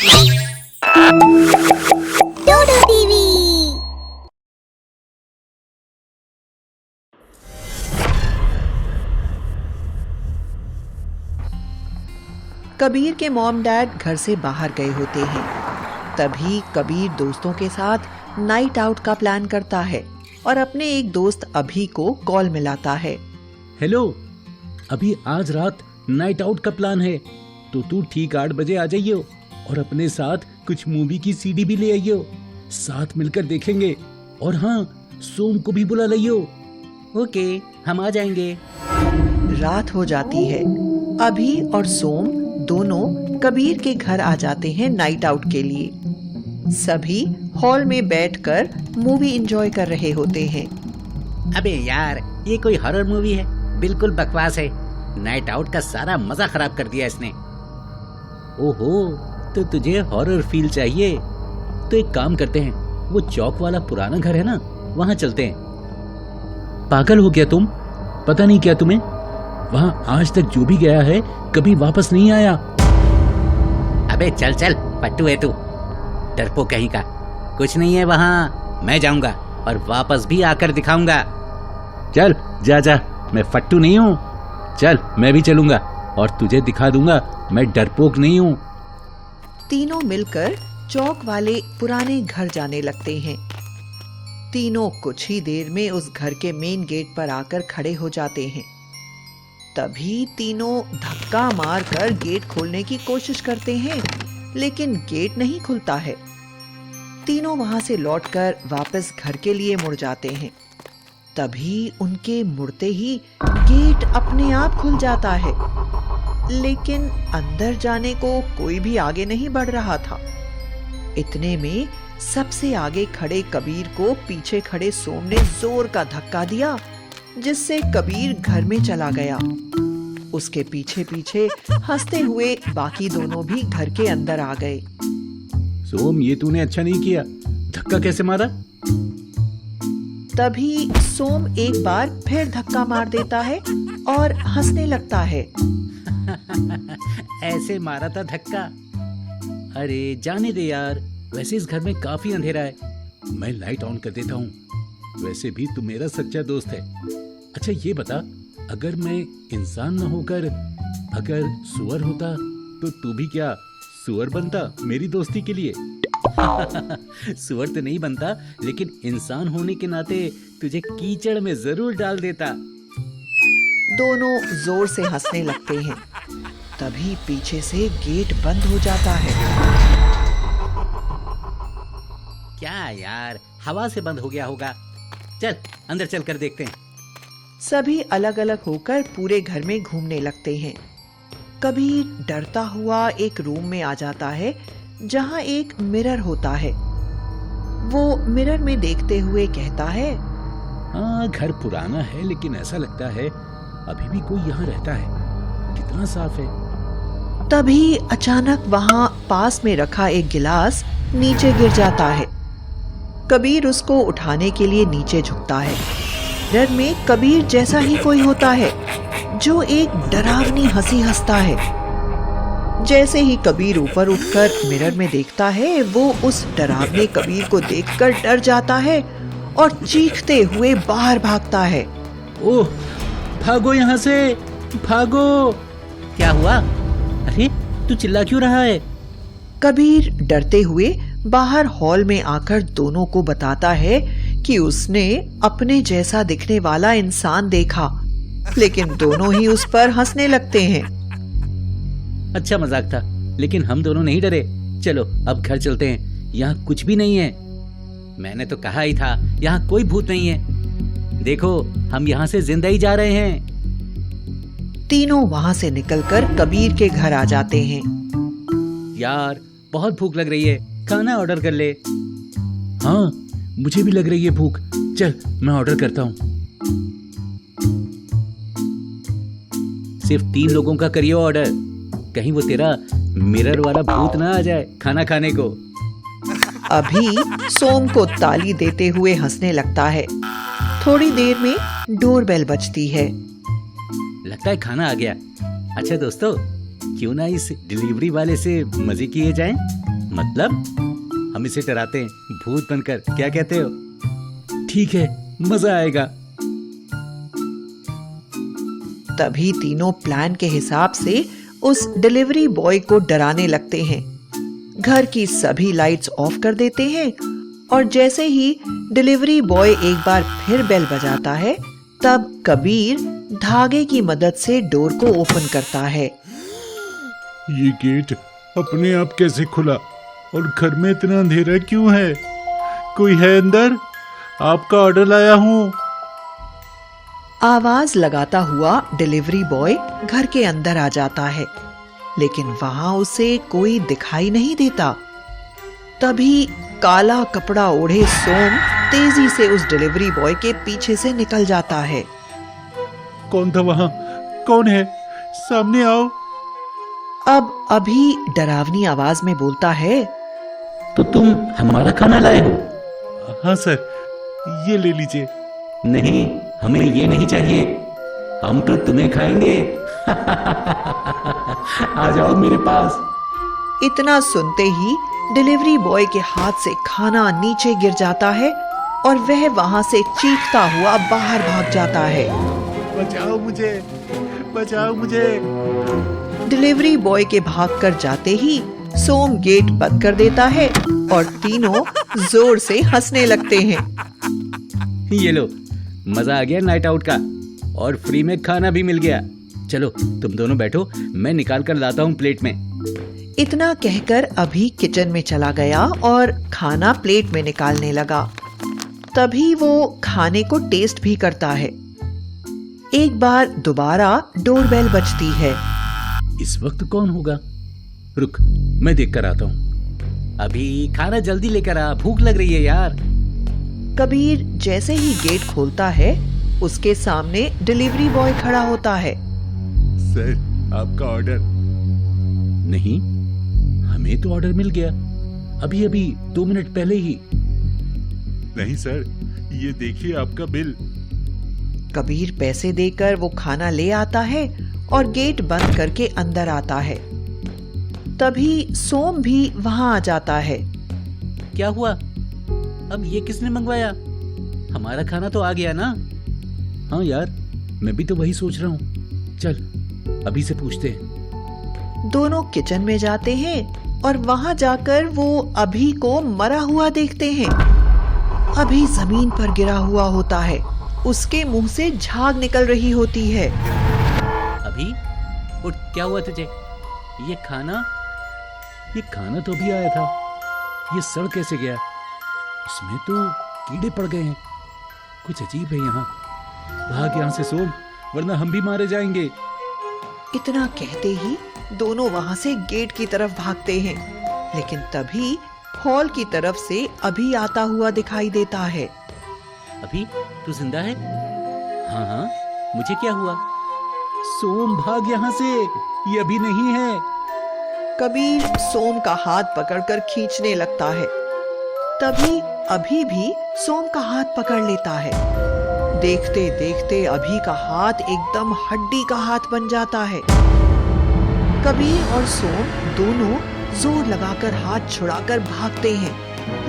डोडो TV. Kabir के mom dad घर से बाहर गए होते हैं। तभी कबीर दोस्तों के साथ नाइट आउट का प्लान करता है और अपने एक दोस्त अभी को कॉल मिलाता है। हेलो, अभी आज रात नाइट आउट का प्लान है, तो तू ठीक 8 बजे आ जाइयो और अपने साथ कुछ मूवी की सीडी भी ले आइयो, साथ मिलकर देखेंगे। और हाँ, सोम को भी बुला लियो। ओके, हम आ जाएंगे। रात हो जाती है। अभी और सोम दोनों कबीर के घर आ जाते हैं नाइट आउट के लिए। सभी हॉल में बैठकर मूवी एंजॉय कर रहे होते हैं। अबे यार, ये कोई हॉरर मूवी है, बिल्कुल बकवास है। नाइट आउट का सारा मजा खराब कर दिया इसने। ओहो, तो तुझे हॉरर फील चाहिए तो एक काम करते हैं, वो चौक वाला पुराना घर है ना, वहां चलते हैं। पागल हो गया तुम? पता नहीं क्या तुम्हें? वहां आज तक जो भी गया है कभी वापस नहीं आया। अबे चल चल, पट्टू है तू, डरपो कहीं का। कुछ नहीं है वहाँ, मैं जाऊंगा और वापस भी आकर दिखाऊंगा। चल जा जा, मैं फट्टू नहीं हूँ। चल, मैं भी चलूंगा और तुझे दिखा दूंगा मैं डरपोक नहीं हूँ। तीनों मिलकर चौक वाले पुराने घर जाने लगते हैं। तीनों कुछ ही देर में उस घर के मेन गेट पर आकर खड़े हो जाते हैं। तभी तीनों धक्का मारकर गेट खोलने की कोशिश करते हैं, लेकिन गेट नहीं खुलता है। तीनों वहां से लौटकर वापस घर के लिए मुड़ जाते हैं। तभी उनके मुड़ते ही गेट अपने आप खुल जाता है, लेकिन अंदर जाने को कोई भी आगे नहीं बढ़ रहा था। इतने में सबसे आगे खड़े कबीर को पीछे खड़े सोम ने जोर का धक्का दिया, जिससे कबीर घर में चला गया। उसके पीछे पीछे हंसते हुए बाकी दोनों भी घर के अंदर आ गए। सोम, ये तूने अच्छा नहीं किया। धक्का कैसे मारा? तभी सोम एक बार फिर धक्का मार देता है और हंसने लगता है। ऐसे मारा था धक्का। अरे जाने दे यार, वैसे इस घर में काफी अंधेरा है, मैं लाइट ऑन कर देता हूँ। वैसे भी तू मेरा सच्चा दोस्त है। अच्छा ये बता, अगर मैं इंसान न होकर अगर सुअर होता तो तू भी क्या सुअर बनता मेरी दोस्ती के लिए? सुअर तो नहीं बनता, लेकिन इंसान होने के नाते तुझे कीचड़ में जरूर डाल देता। दोनों जोर से हंसने लगते हैं। तभी पीछे से गेट बंद हो जाता है। क्या यार, हवा से बंद हो गया होगा। चल अंदर चल कर देखते हैं। सभी अलग अलग होकर पूरे घर में घूमने लगते हैं। कबीर डरता हुआ एक रूम में आ जाता है, जहां एक मिरर होता है। वो मिरर में देखते हुए कहता है, हाँ, घर पुराना है, लेकिन ऐसा लगता है अभी भी कोई यहाँ रहता है। कितना साफ है। तभी अचानक वहां पास में रखा एक गिलास नीचे गिर जाता है। कबीर उसको उठाने के लिए नीचे झुकता है। मिरर में कबीर जैसा ही कोई होता है, जो एक डरावनी हंसी हंसता है। जैसे ही कबीर ऊपर उठकर मिरर में देखता है, वो उस डरावने कबीर को देखकर डर जाता है और चीखते हुए बाहर भागता है। ओह, भागो यहाँ से, भागो। क्या हुआ? अरे तू चिल्ला क्यों रहा है? कबीर डरते हुए बाहर हॉल में आकर दोनों को बताता है कि उसने अपने जैसा दिखने वाला इंसान देखा, लेकिन दोनों ही उस पर हंसने लगते हैं। अच्छा मजाक था, लेकिन हम दोनों नहीं डरे। चलो अब घर चलते हैं, यहाँ कुछ भी नहीं है। मैंने तो कहा ही था, यहाँ कोई भूत नहीं है। देखो, हम यहाँ से जिंदा ही जा रहे हैं। तीनों वहां से निकलकर कबीर के घर आ जाते हैं। यार बहुत भूख लग रही है, खाना ऑर्डर कर ले। हाँ, मुझे भी लग रही है भूख। चल मैं ऑर्डर करता हूँ। सिर्फ 3 लोगों का करियो ऑर्डर, कहीं वो तेरा मिरर वाला भूत ना आ जाए खाना खाने को। अभी सोम को ताली देते हुए हंसने लगता है। थोड़ी देर में डोरबेल बजती है। लगता है खाना आ गया। अच्छा दोस्तों, क्यों ना इस डिलीवरी वाले से मजे किए जाएं? मतलब हम इसे डराते हैं भूत बनकर, क्या कहते हो? ठीक है, मजा आएगा। तभी तीनों प्लान के हिसाब से उस डिलीवरी बॉय को डराने लगते हैं। घर की सभी लाइट्स ऑफ कर देते हैं और जैसे ही डिलीवरी बॉय एक बार फिर बेल बजाता है, तब कबीर धागे की मदद से डोर को ओपन करता है। ये गेट अपने आप कैसे खुला और घर में इतना अंधेरा क्यों है? कोई है अंदर? आपका ऑर्डर लाया हूँ। आवाज लगाता हुआ डिलीवरी बॉय घर के अंदर आ जाता है, लेकिन वहां उसे कोई दिखाई नहीं देता। तभी काला कपड़ा ओढ़े सोम तेजी से उस डिलीवरी बॉय के पीछे से निकल जाता है। कौन था वहाँ? कौन है? सामने आओ। अब अभी डरावनी आवाज में बोलता है, तो तुम हमारा खाना लाए हो? हाँ सर, ये ले लीजिए। नहीं, हमें ये नहीं चाहिए, हम तो तुम्हें खाएंगे। आ जाओ मेरे पास। इतना सुनते ही डिलीवरी बॉय के हाथ से खाना नीचे गिर जाता है और वह वहां से चीखता हुआ बाहर भाग जाता है। बचाओ मुझे, बचाओ मुझे। डिलीवरी बॉय के भागकर जाते ही सोम गेट बंद कर देता है और तीनों जोर से हंसने लगते हैं। ये लो, मजा आ गया नाइट आउट का, और फ्री में खाना भी मिल गया। चलो तुम दोनों बैठो, मैं निकाल कर लाता हूँ प्लेट में। इतना कहकर अभी किचन में चला गया और खाना प्लेट में निकालने लगा। तभी वो खाने को टेस्ट भी करता है। एक बार दोबारा डोरबेल बजती है। इस वक्त कौन होगा? रुक, मैं देख कर आता हूँ। अभी खाना जल्दी लेकर आ, भूख लग रही है यार। कबीर जैसे ही गेट खोलता है, उसके सामने डिलीवरी बॉय खड़ा होता है। सर, आपका ऑर्डर। नहीं, हमें तो ऑर्डर मिल गया, अभी अभी 2 मिनट पहले ही। नहीं सर, ये देखिए आपका बिल। कबीर पैसे देकर वो खाना ले आता है और गेट बंद करके अंदर आता है। तभी सोम भी वहां आ जाता है। क्या हुआ? अब ये किसने मंगवाया? हमारा खाना तो आ गया ना? हाँ यार, मैं भी तो वही सोच रहा हूँ। चल, अभी से पूछते हैं। दोनों किचन में जाते हैं और वहां जाकर वो अभी को मरा हुआ देखते हैं। अभी जमीन पर गिरा हुआ होता है, उसके मुंह से झाग निकल रही होती है। अभी उठ, क्या हुआ तुझे? ये खाना तो अभी आया था, ये सड़ कैसे गया? इसमें तो कीड़े पड़ गए हैं। कुछ अजीब है यहाँ। भाग यहाँ से सोम, वरना हम भी मारे जाएंगे। इतना कहते ही दोनों वहां से गेट की तरफ भागते हैं, लेकिन तभी हॉल की तरफ से अभी आता हुआ दिखाई देता है। अभी तू जिंदा है? हाँ हाँ, मुझे क्या हुआ? सोम, भाग यहाँ से, ये अभी नहीं है। कबीर सोम का हाथ पकड़कर खींचने लगता है। तभी अभी भी सोम का हाथ पकड़ लेता है। देखते देखते अभी का हाथ एकदम हड्डी का हाथ बन जाता है। कबीर और सोम दोनों जोर लगाकर हाथ छुड़ाकर भागते हैं,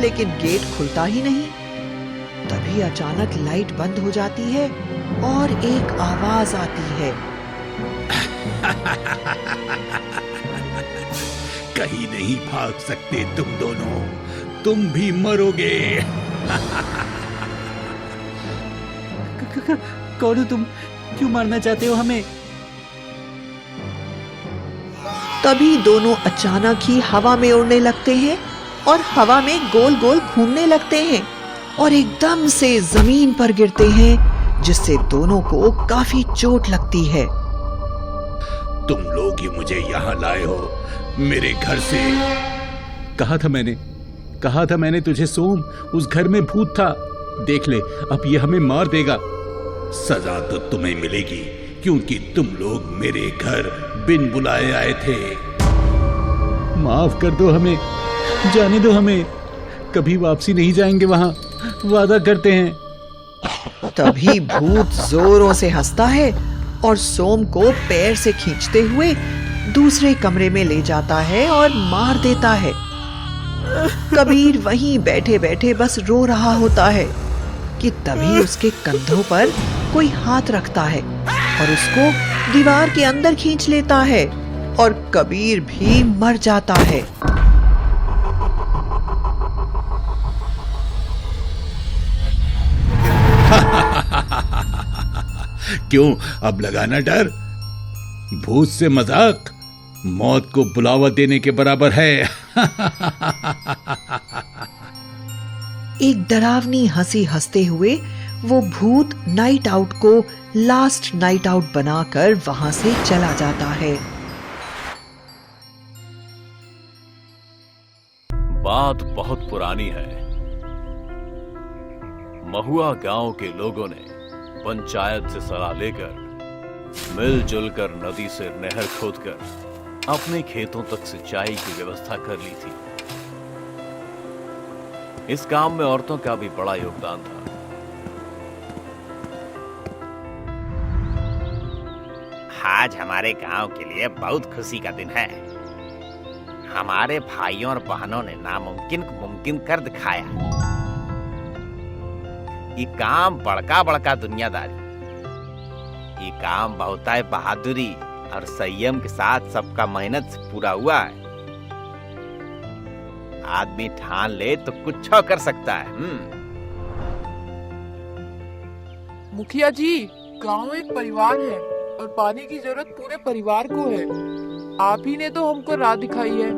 लेकिन गेट खुलता ही नहीं। तभी अचानक लाइट बंद हो जाती है और एक आवाज आती है। कहीं नहीं भाग सकते तुम दोनों, तुम भी मरोगे। कौन हो तुम? क्यों मारना चाहते हो हमें? तभी दोनों अचानक ही हवा में उड़ने लगते हैं और हवा में गोल गोल घूमने लगते हैं और एकदम से जमीन पर गिरते हैं, जिससे दोनों को काफी चोट लगती है। तुम लोग ही मुझे यहाँ लाए हो, मेरे घर से। कहा था मैंने तुझे सोम, उस घर में भूत था। देख ले, अब ये हमें मार देगा। सजा तो तुम्हें मिलेगी, क्योंकि तुम लोग मेरे घर बिन बुलाए आए थे। माफ कर दो हमें, जाने दो हमें, कभी वापसी नहीं जाएंगे वहां, वादा करते हैं। तभी भूत जोरों से हंसता है और सोम को पैर से खींचते हुए दूसरे कमरे में ले जाता है और मार देता है। कबीर वहीं बैठे बैठे बस रो रहा होता है कि तभी उसके कंधों पर कोई हाथ रखता है और उसको दीवार के अंदर खींच लेता है और कबीर भी मर जाता है। क्यों अब लगाना डर? भूत से मजाक मौत को बुलावा देने के बराबर है। एक डरावनी हंसी हंसते हुए वो भूत नाइट आउट को लास्ट नाइट आउट बनाकर वहां से चला जाता है। बात बहुत पुरानी है। महुआ गांव के लोगों ने पंचायत से सलाह लेकर मिलजुल कर नदी से नहर खोदकर अपने खेतों तक सिंचाई की व्यवस्था कर ली थी। इस काम में औरतों का भी बड़ा योगदान था। आज हमारे गांव के लिए बहुत खुशी का दिन है। हमारे भाइयों और बहनों ने नामुमकिन को मुमकिन कर दिखाया। ये काम बड़का बड़का दुनियादारी, ये काम बहुत ही बहादुरी और संयम के साथ सबका मेहनत से पूरा हुआ है। आदमी ठान ले तो कुछ कर सकता है। मुखिया जी, गांव एक परिवार है और पानी की जरूरत पूरे परिवार को है। आप ही ने तो हमको राह दिखाई है।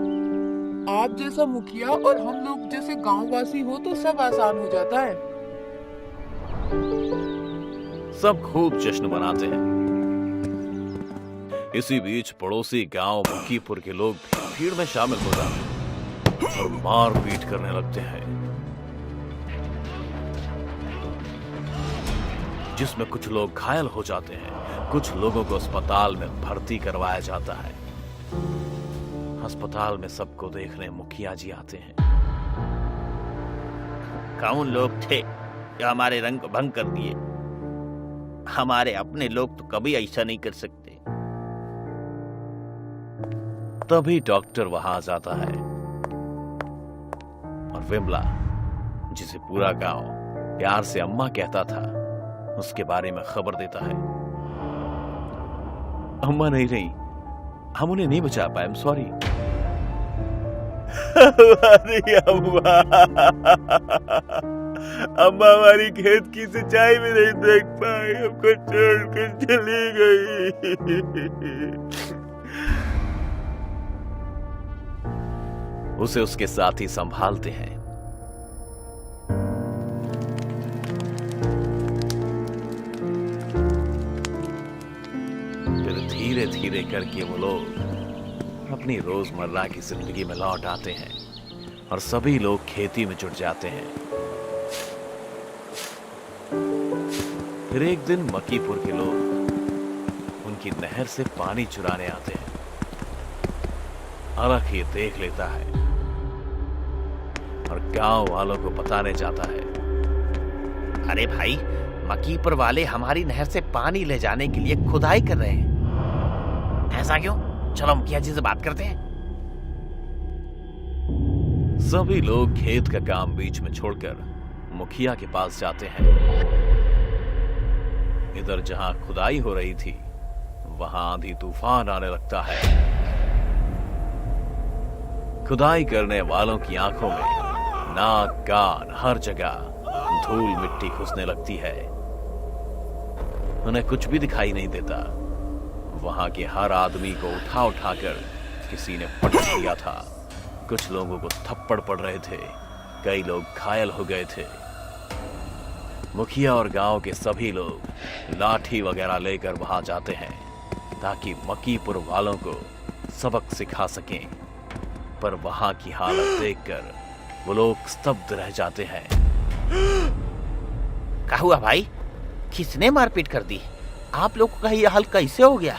आप जैसा मुखिया और हम लोग जैसे गांववासी हो तो सब आसान हो जाता है। सब खूब जश्न मनाते हैं। इसी बीच पड़ोसी गांव मुकीपुर के लोग भीड़ में शामिल हो जाते हैं और मार पीट करने लगते हैं, जिसमें कुछ लोग घायल हो जाते हैं। कुछ लोगों को अस्पताल में भर्ती करवाया जाता है। अस्पताल में सबको देखने मुखिया जी आते हैं। कौन लोग थे जो हमारे रंग को भंग कर दिए? हमारे अपने लोग तो कभी ऐसा नहीं कर सकते। तभी डॉक्टर वहां जाता है और विमला, जिसे पूरा गांव प्यार से अम्मा कहता था, उसके बारे में खबर देता है। अम्मा नहीं रही, हम उन्हें नहीं बचा पाए। I am sorry. अम्मा हमारी खेत की सिंचाई भी नहीं देख पाई, हमको छोड़कर चली गई। उसे उसके साथी संभालते हैं। फिर धीरे धीरे करके वो लोग अपनी रोजमर्रा की जिंदगी में लौट आते हैं और सभी लोग खेती में जुट जाते हैं। फिर एक दिन मकीपुर के लोग उनकी नहर से पानी चुराने आते हैं। अलग ये देख लेता है और गांव वालों को बताने जाता है। अरे भाई, मकीपुर वाले हमारी नहर से पानी ले जाने के लिए खुदाई कर रहे हैं। ऐसा क्यों? चलो मुखिया जी से बात करते हैं। सभी लोग खेत का काम बीच में छोड़कर मुखिया के पास जाते हैं। इधर जहां खुदाई हो रही थी, वहां आंधी तूफान आने लगता है। खुदाई करने वालों की आंखों में, नाक, कान, हर जगह धूल मिट्टी घुसने लगती है। उन्हें कुछ भी दिखाई नहीं देता। वहां के हर आदमी को उठा उठाकर किसी ने पटक दिया था। कुछ लोगों को थप्पड़ पड़ रहे थे, कई लोग घायल हो गए थे। मुखिया और गांव के सभी लोग लाठी वगैरह लेकर वहां जाते हैं ताकि मकीपुर वालों को सबक सिखा सकें। पर वहां की हालत देखकर वो लोग स्तब्ध रह जाते हैं। क्या हुआ भाई? किसने मारपीट कर दी? आप लोगों का ये हाल कैसे हो गया?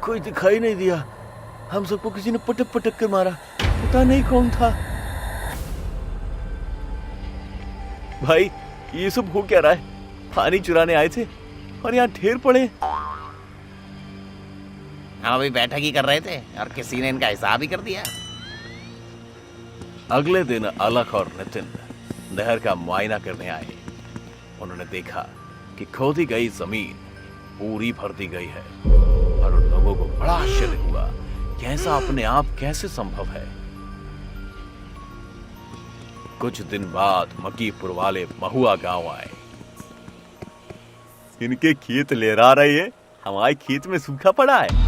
कोई दिखाई नहीं दिया। हम सबको किसी ने पटक पटक कर मारा, पता नहीं कौन था। भाई, ये सब हो क्या रहा है? पानी चुराने आए थे और यहाँ ढेर पड़े। हम अभी बैठक ही कर रहे थे और किसी ने इनका हिसाब ही कर दिया। अगले दिन अलख और नितिन नहर का मुआयना करने आए। उन्होंने देखा कि खोदी गई जमीन पूरी भर दी गई है और उन लोगों को बड़ा आश्चर्य हुआ कि ऐसा अपने आप कैसे संभव है। कुछ दिन बाद मकीपुर वाले महुआ गांव आए। इनके खेत लहरा रहे हैं, हमारे खेत में सूखा पड़ा है।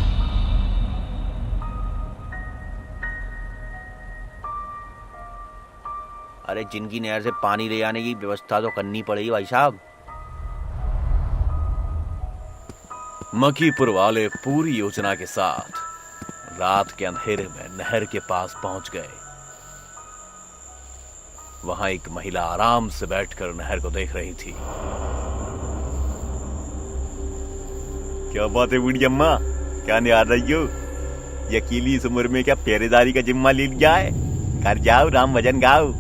अरे जिनकी नहर से पानी ले आने की व्यवस्था तो करनी पड़ेगी भाई साहब। मकीपुर वाले पूरी योजना के साथ रात के अंधेरे में नहर के पास पहुंच गए। वहां एक महिला आराम से बैठकर नहर को देख रही थी। क्या बात है बूढ़ी अम्मा, क्या नहीं आ रही हो? ये अकेली इस उम्र में क्या पहरेदारी का जिम्मा ले लिया है? घर जाओ, राम भजन गाओ।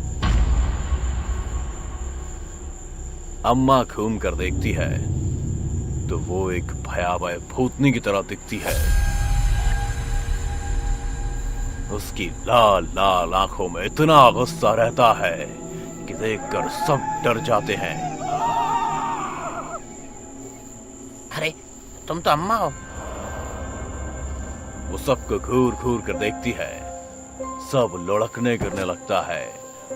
अम्मा घूम कर देखती है तो वो एक भयावह भूतनी की तरह दिखती है। उसकी लाल लाल आंखों में इतना गुस्सा रहता है कि देखकर सब डर जाते हैं। अरे तुम तो अम्मा हो। वो सबको घूर घूर कर देखती है। सब लुढ़कने गिरने लगता है।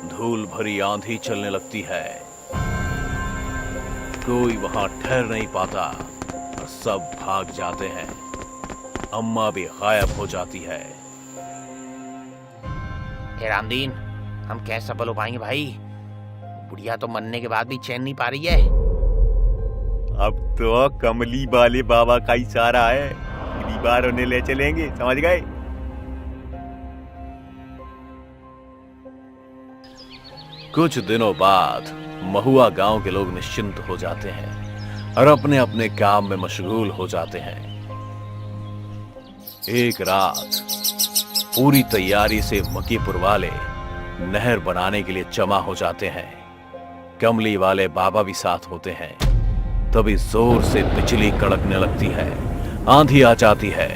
धूल भरी आंधी चलने लगती है। कोई वहां ठहर नहीं पाता और सब भाग जाते हैं। अम्मा भी गायब हो जाती है। हे रामदीन, हम कैसे सफल हो पाएंगे भाई? बुढ़िया तो मरने के बाद भी चैन नहीं पा रही है। अब तो कमली वाले बाबा का इशारा है, अगली बार उन्हें ले चलेंगे, समझ गए? कुछ दिनों बाद महुआ गांव के लोग निश्चिंत हो जाते हैं और अपने अपने काम में मशगूल हो जाते हैं। एक रात पूरी तैयारी से मकीपुर वाले नहर बनाने के लिए जमा हो जाते हैं। कमली वाले बाबा भी साथ होते हैं। तभी जोर से बिजली कड़कने लगती है, आंधी आ जाती है,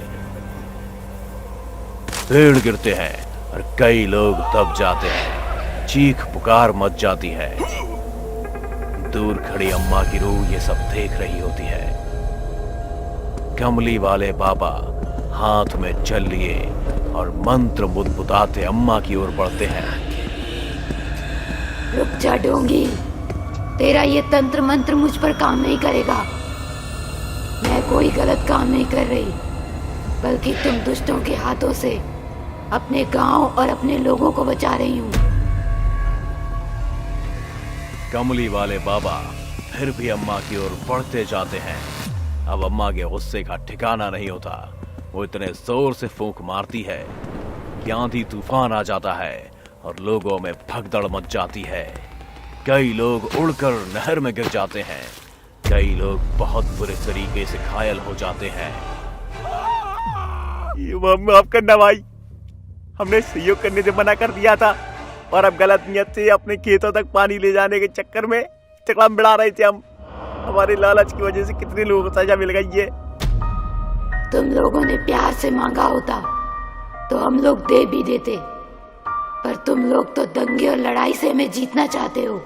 पेड़ गिरते हैं और कई लोग दब जाते हैं। चीख पुकार मच जाती है। दूर खड़ी अम्मा की रूह ये सब देख रही होती है। कमली वाले बाबा हाथ में जल लिए और मंत्र बुदबुदाते अम्मा की ओर बढ़ते हैं। रुक जा डोंगी, तेरा ये तंत्र मंत्र मुझ पर काम नहीं करेगा। मैं कोई गलत काम नहीं कर रही, बल्कि तुम दुष्टों के हाथों से अपने गांव और अपने लोगों को बचा रही हूँ। कमली वाले बाबा फिर भी अम्मा की ओर बढ़ते जाते हैं। अब अम्मा के गुस्से का ठिकाना नहीं होता। वो इतने जोर से फूंक मारती है कि आंधी तूफान आ जाता है और लोगों में भगदड़ मच जाती है। कई लोग उड़कर नहर में गिर जाते हैं। कई लोग बहुत बुरे तरीके से घायल हो जाते हैं। ये माफ करना भाई, हमने सहयोग करने से मना कर दिया था और अब गलत नियत से अपने खेतों तक पानी ले जाने के चक्कर में चकला बिड़ा रहे थे हम। हमारे लालच की वजह से कितने लोगों को सजा मिल गई है। तुम लोगों ने प्यार से मांगा होता तो हम लोग दे भी देते, पर तुम लोग तो दंगे और लड़ाई से हमें जीतना चाहते हो।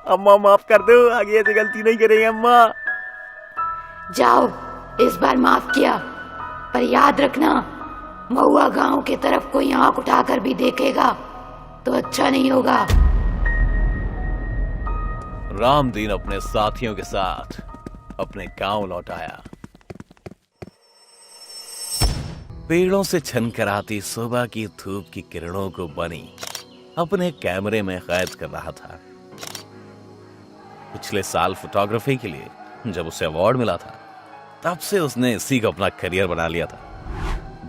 अम्मा माफ कर दो, आगे ऐसी गलती नहीं करेंगे अम्मा। जाओ, इस बार माफ किया, पर याद रखना महुआ गांव की तरफ कोई आंख उठाकर भी देखेगा तो अच्छा नहीं होगा। रामदीन अपने साथियों के साथ अपने गांव लौट आया। पेड़ों से छनकराती सुबह की धूप की किरणों को बनी अपने कैमरे में कैद कर रहा था। पिछले साल फोटोग्राफी के लिए जब उसे अवार्ड मिला था, तब से उसने इसी को अपना करियर बना लिया था।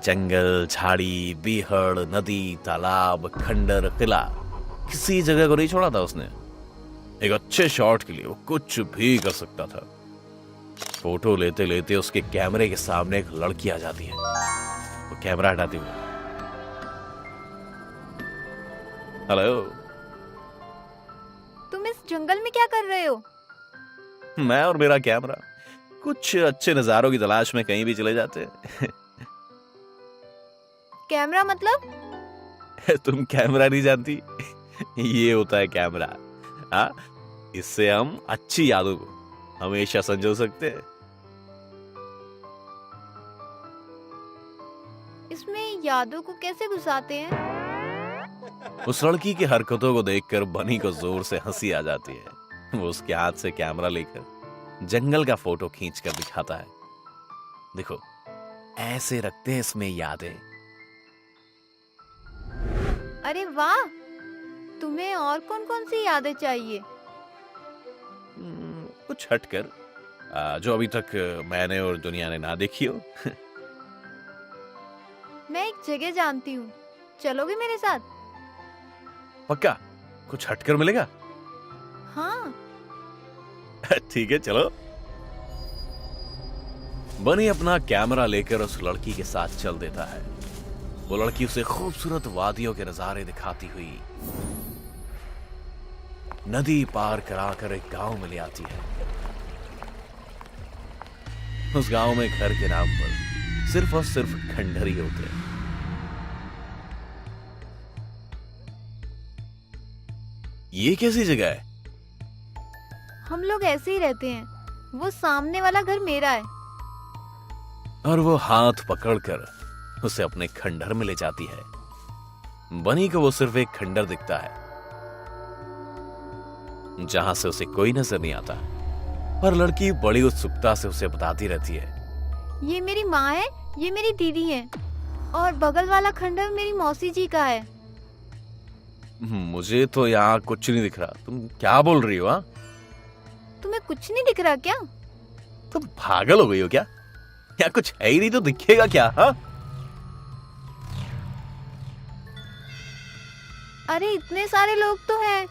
जंगल, झाड़ी, बीहड़, नदी, तालाब, खंडर, किला, किसी जगह को नहीं छोड़ा था उसने। एक अच्छे शॉट के लिए वो कुछ भी कर सकता था। फोटो लेते लेते उसके कैमरे के सामने एक लड़की आ जाती है। वो कैमरा हटाती हुई, हेलो, तुम इस जंगल में क्या कर रहे हो? मैं और मेरा कैमरा कुछ अच्छे नजारों की तलाश में कहीं भी चले जाते हैं। कैमरा मतलब? तुम कैमरा नहीं जानती? ये होता है कैमरा। हाँ, इससे हम अच्छी यादों को हमेशा संजो सकते हैं। इसमें यादों को कैसे घुसाते हैं? उस लड़की की हरकतों को देखकर बनी को जोर से हंसी आ जाती है। वो उसके हाथ से कैमरा लेकर जंगल का फोटो खींचकर दिखाता है। देखो, ऐसे रखते हैं इसमें यादें। अरे वाह, तुम्हें और कौन कौन सी यादें चाहिए? कुछ हटकर, जो अभी तक मैंने और दुनिया ने ना देखी हो। मैं एक जगह जानती हूँ, चलोगे मेरे साथ? पक्का? कुछ हटकर मिलेगा? हाँ। ठीक है, चलो। बनी अपना कैमरा लेकर उस लड़की के साथ चल देता है। वो लड़की उसे खूबसूरत वादियों के नजारे दिखाती हुई नदी पार कराकर एक गांव में ले आती है। उस गांव में घर के नाम पर सिर्फ और सिर्फ खंडहर ही होते हैं। ये कैसी जगह है? हम लोग ऐसे ही रहते हैं। वो सामने वाला घर मेरा है। और वो हाथ पकड़कर उसे अपने खंडहर में ले जाती है। बनी को वो सिर्फ एक खंडहर दिखता है, जहां से उसे कोई नजर नहीं आता। पर लड़की बड़ी उत्सुकता से उसे बताती रहती है। ये मेरी माँ है, ये मेरी दीदी है, और बगल वाला खंडहर मेरी मौसी जी का है। मुझे तो यहाँ कुछ नहीं दिख रहा। तुम क्या बोल रही हो? हाँ, तुम्हें कुछ नहीं दिख रहा क्या? तुम पागल हो गई हो क्या? यहाँ कुछ है ही नहीं तो दिखेगा क्या? हाँ, अरे इतने सारे लोग तो हैं।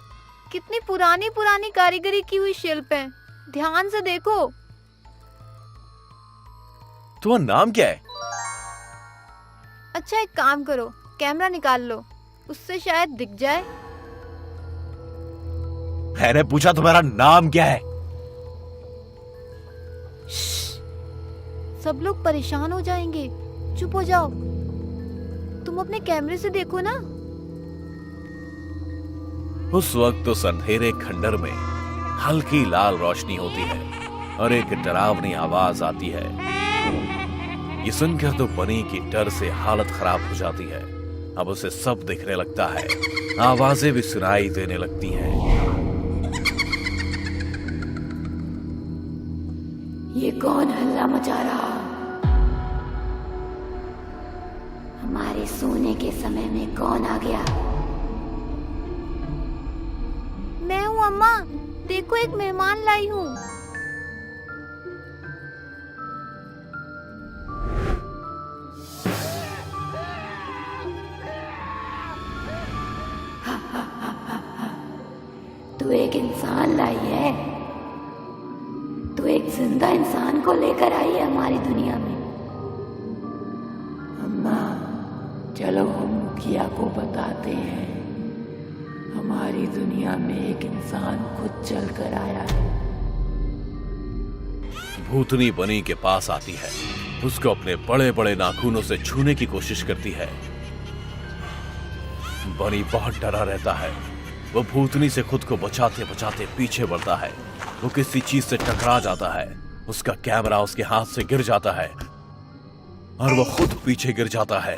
कितनी पुरानी पुरानी कारीगरी की हुई शिल्प है। ध्यान से देखो। तुम्हारा नाम क्या है? अच्छा, एक काम करो, कैमरा निकाल लो, उससे शायद दिख जाए। मैंने पूछा तुम्हारा नाम क्या है? सब लोग परेशान हो जाएंगे, चुप हो जाओ। तुम अपने कैमरे से देखो ना। उस वक्त उस अंधेरे खंडर में हल्की लाल रोशनी होती है और एक डरावनी आवाज आती है। ये सुनकर तो बनी की डर से हालत खराब हो जाती है। अब उसे सब दिखने लगता है, आवाजें भी सुनाई देने लगती हैं। ये कौन हल्ला मचा रहा? हमारे सोने के समय में कौन आ गया? मैं हूँ अम्मा, देखो एक मेहमान लाई हूँ। तू एक इंसान लाई है। तू एक जिंदा इंसान को लेकर आई है हमारी दुनिया में। अम्मा, चलो हम मुखिया को बताते हैं, हमारी दुनिया में एक इंसान खुद चल कर आया है। भूतनी बनी के पास आती है, उसको अपने बड़े बड़े नाखूनों से छूने की कोशिश करती है। बनी बहुत डरा रहता है। वो भूतनी से खुद को बचाते बचाते पीछे बढ़ता है। वो किसी चीज से टकरा जाता है। उसका कैमरा उसके हाथ से गिर जाता है और वो खुद पीछे गिर जाता है।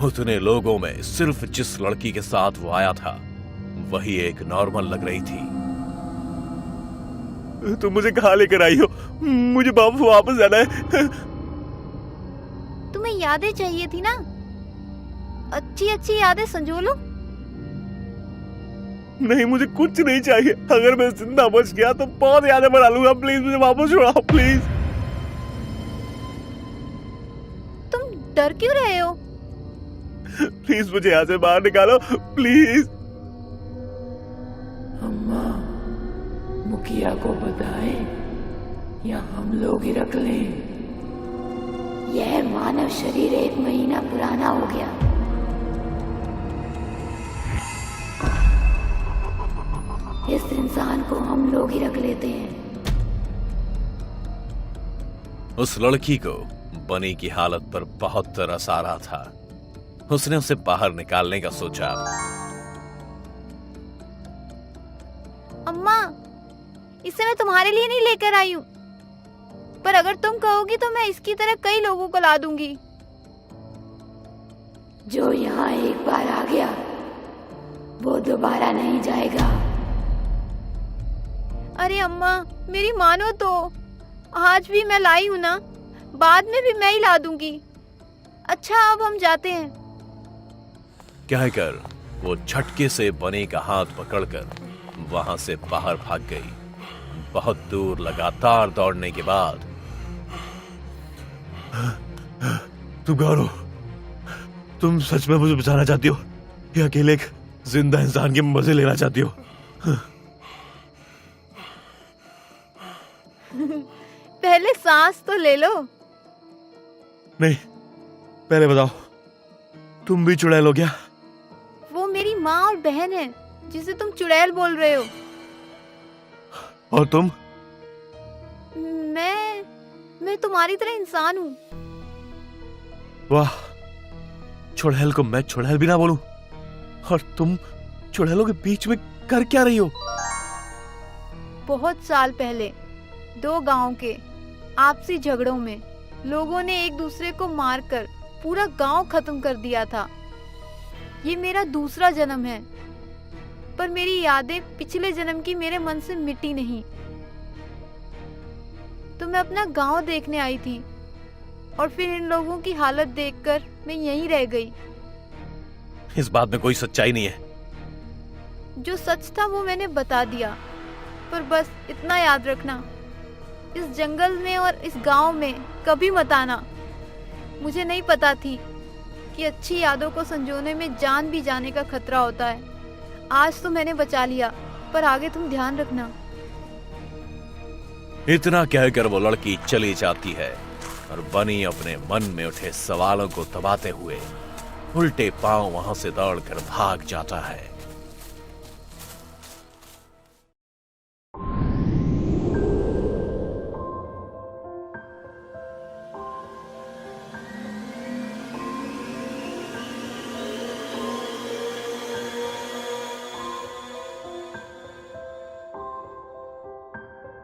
उतने लोगों में सिर्फ जिस लड़की के साथ वो आया था वही एक नॉर्मल लग रही थी। तुम मुझे कहाँ लेकर आई हो? मुझे वापस जाना है। तुम्हें यादें चाहिए थी ना, अच्छी अच्छी यादें संजो लो। नहीं, मुझे कुछ नहीं चाहिए। अगर मैं जिंदा बच गया तो बहुत यादें बना लूंगा। प्लीज मुझे वापस छुड़ाओ, प्लीज। तुम डर क्यों रहे हो? प्लीज मुझे यहाँ से बाहर निकालो, प्लीज। अम्मा, मुखिया को बताएं या हम लोग ही रख लें? यह मानव शरीर 1 महीना पुराना हो गया। इस इंसान को हम लोग ही रख लेते हैं। उस लड़की को बनी की हालत पर बहुत तरस आ रहा था। उसने उसे बाहर निकालने का सोचा। अम्मा, इसे मैं तुम्हारे लिए नहीं लेकर आई हूँ, पर अगर तुम कहोगी तो मैं इसकी तरह कई लोगों को ला दूंगी। जो यहाँ एक बार आ गया वो दोबारा नहीं जाएगा। अरे अम्मा, मेरी मानो तो, आज भी मैं लाई हूँ ना, बाद में भी मैं ही ला दूंगी। अच्छा, अब हम जाते हैं। कहकर वो झटके से बनी का हाथ पकड़कर वहां से बाहर भाग गई। बहुत दूर लगातार दौड़ने के बाद, तुम कौन हो? तुम सच में मुझे बचाना चाहती हो या अकेले एक जिंदा इंसान के मजे लेना चाहती हो? पहले सांस तो ले लो। नहीं, पहले बताओ, तुम भी चुड़ैल हो क्या? वो मेरी माँ और बहन है जिसे तुम चुड़ैल बोल रहे हो। और तुम? मैं तुम्हारी तरह इंसान हूँ। वाह, चुड़ैल को मैं चुड़ैल भी ना बोलूं, और तुम चुड़ैलों के बीच में कर क्या रही हो? बहुत साल पहले दो गांव के आपसी झगड़ों में लोगों ने एक दूसरे को मारकर पूरा गांव खत्म कर दिया था। ये मेरा दूसरा जन्म है, पर मेरी यादें पिछले जन्म की मेरे मन से मिटी नहीं। तो मैं अपना गांव देखने आई थी और फिर इन लोगों की हालत देखकर मैं यहीं रह गई। इस बात में कोई सच्चाई नहीं है। जो सच था वो मैंने बता दिया, पर बस इतना याद रखना, इस जंगल में और इस गांव में कभी मत आना। मुझे नहीं पता थी कि अच्छी यादों को संजोने में जान भी जाने का खतरा होता है। आज तो मैंने बचा लिया, पर आगे तुम ध्यान रखना। इतना कहकर वो लड़की चली जाती है और बनी अपने मन में उठे सवालों को दबाते हुए उल्टे पांव वहां से दौड़कर भाग जाता है।